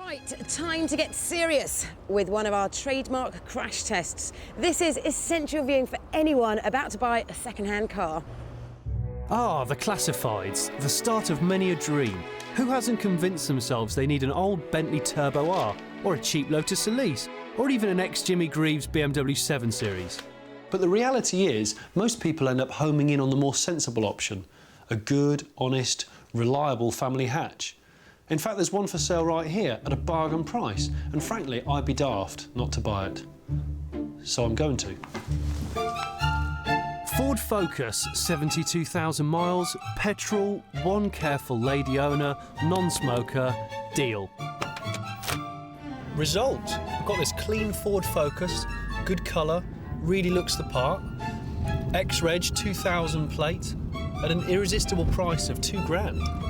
Right, time to get serious with one of our trademark crash tests. This is essential viewing for anyone about to buy a second-hand car. Ah, the classifieds, the start of many a dream. Who hasn't convinced themselves they need an old Bentley Turbo R, or a cheap Lotus Elise, or even an ex-Jimmy Greaves BMW 7 Series? But the reality is, most people end up homing in on the more sensible option, a good, honest, reliable family hatch. In fact, there's one for sale right here at a bargain price, and frankly, I'd be daft not to buy it. So I'm going to. Ford Focus, 72,000 miles, petrol, one careful lady owner, non-smoker, deal. Result, I've got this clean Ford Focus, good colour, really looks the part, ex-reg 2000 plate, at an irresistible price of £2,000.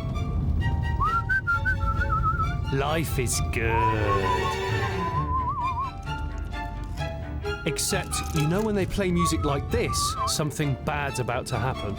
Life is good. Except, you know when they play music like this, something bad's about to happen.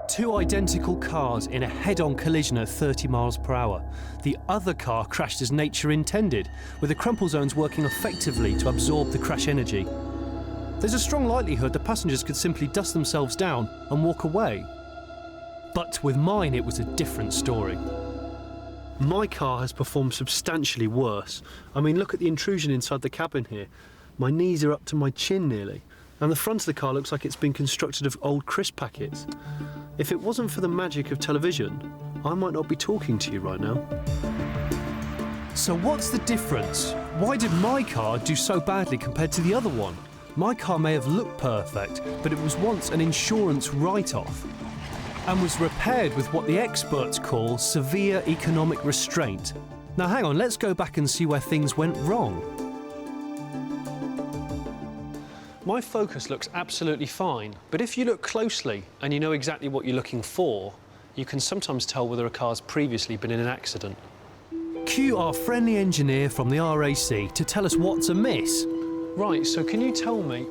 Two identical cars in a head-on collision at 30 miles per hour. The other car crashed as nature intended, with the crumple zones working effectively to absorb the crash energy. There's a strong likelihood the passengers could simply dust themselves down and walk away. But with mine, it was a different story. My car has performed substantially worse. I mean, look at the intrusion inside the cabin here. My knees are up to my chin nearly, and the front of the car looks like it's been constructed of old crisp packets. If it wasn't for the magic of television, I might not be talking to you right now. So what's the difference? Why did my car do so badly compared to the other one? My car may have looked perfect, but it was once an insurance write-off and was repaired with what the experts call severe economic restraint. Now hang on, let's go back and see where things went wrong. My Focus looks absolutely fine, but if you look closely and you know exactly what you're looking for, you can sometimes tell whether a car's previously been in an accident. Cue our friendly engineer from the RAC to tell us what's amiss. Right, so can you tell me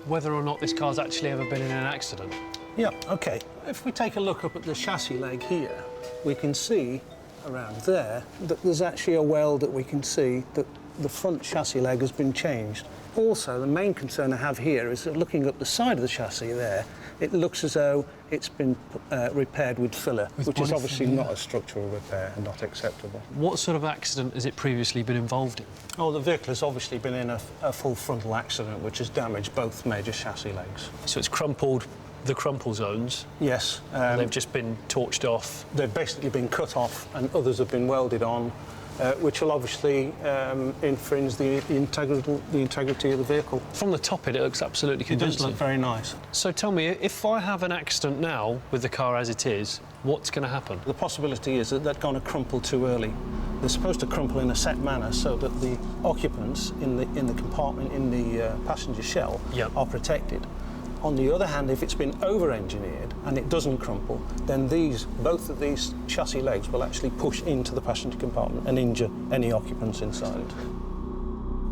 whether or not this car's actually ever been in an accident? Yeah, OK. If we take a look up at the chassis leg here, we can see around there that there's actually a weld that we can see that the front chassis leg has been changed. Also, the main concern I have here is that looking up the side of the chassis there, it looks as though it's been repaired with filler, which is obviously not a structural repair and not acceptable. What sort of accident has it previously been involved in? Oh, the vehicle has obviously been in a full frontal accident, which has damaged both major chassis legs. So it's crumpled the crumple zones? Yes. They've just been torched off? They've basically been cut off and others have been welded on, which will obviously infringe the integrity of the vehicle. From the top it looks absolutely convincing. It does look very nice. So tell me, if I have an accident now with the car as it is, what's going to happen? The possibility is that they're going to crumple too early. They're supposed to crumple in a set manner so that the occupants in the compartment in the passenger shell are protected. On the other hand, if it's been over-engineered and it doesn't crumple, then both of these chassis legs will actually push into the passenger compartment and injure any occupants inside.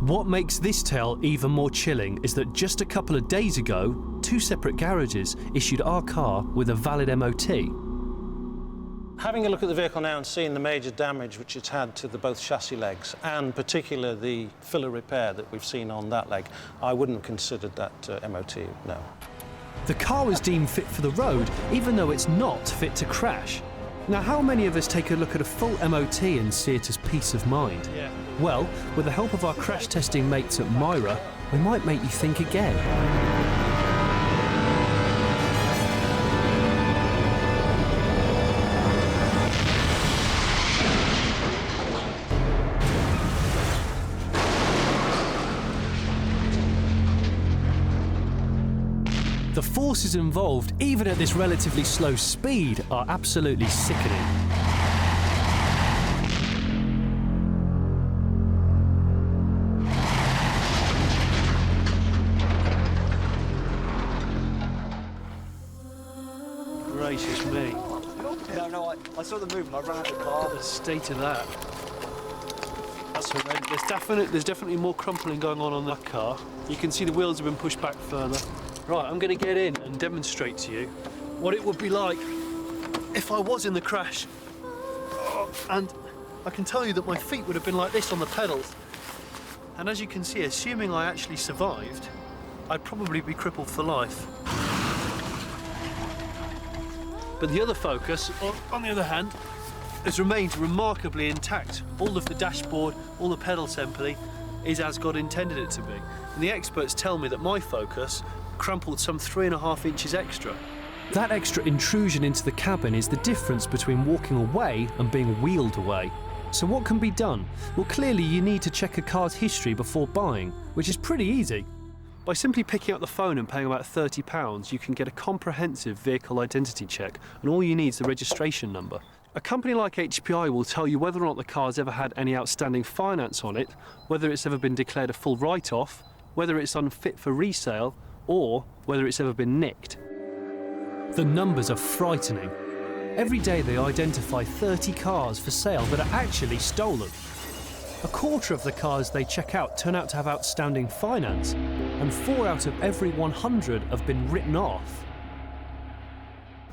What makes this tale even more chilling is that just a couple of days ago, two separate garages issued our car with a valid MOT. Having a look at the vehicle now and seeing the major damage which it's had to both chassis legs, and particularly the filler repair that we've seen on that leg, I wouldn't have considered that MOT, no. The car was deemed fit for the road, even though it's not fit to crash. Now, how many of us take a look at a full MOT and see it as peace of mind? Yeah. Well, with the help of our crash testing mates at Myra, we might make you think again. The forces involved, even at this relatively slow speed, are absolutely sickening. Gracious me. No, I saw the movement, I ran out the car. Look at the state of that. That's horrendous. There's definitely more crumpling going on that car. You can see the wheels have been pushed back further. Right, I'm going to get in and demonstrate to you what it would be like if I was in the crash. And I can tell you that my feet would have been like this on the pedals. And as you can see, assuming I actually survived, I'd probably be crippled for life. But the other Focus, on the other hand, has remained remarkably intact. All of the dashboard, all the pedal assembly is as God intended it to be. And the experts tell me that my Focus crumpled some 3.5 inches extra. That extra intrusion into the cabin is the difference between walking away and being wheeled away. So what can be done? Well, clearly you need to check a car's history before buying, which is pretty easy. By simply picking up the phone and paying about £30, you can get a comprehensive vehicle identity check, and all you need is the registration number. A company like HPI will tell you whether or not the car's ever had any outstanding finance on it, whether it's ever been declared a full write-off, whether it's unfit for resale, or whether it's ever been nicked. The numbers are frightening. Every day they identify 30 cars for sale that are actually stolen. A quarter of the cars they check out turn out to have outstanding finance, and 4 out of every 100 have been written off.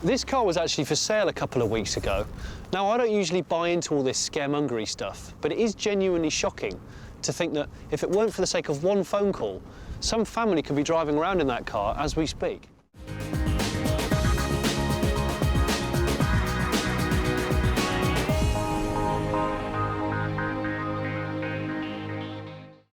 This car was actually for sale a couple of weeks ago. Now, I don't usually buy into all this scaremongery stuff, but it is genuinely shocking to think that if it weren't for the sake of one phone call, some family could be driving around in that car as we speak.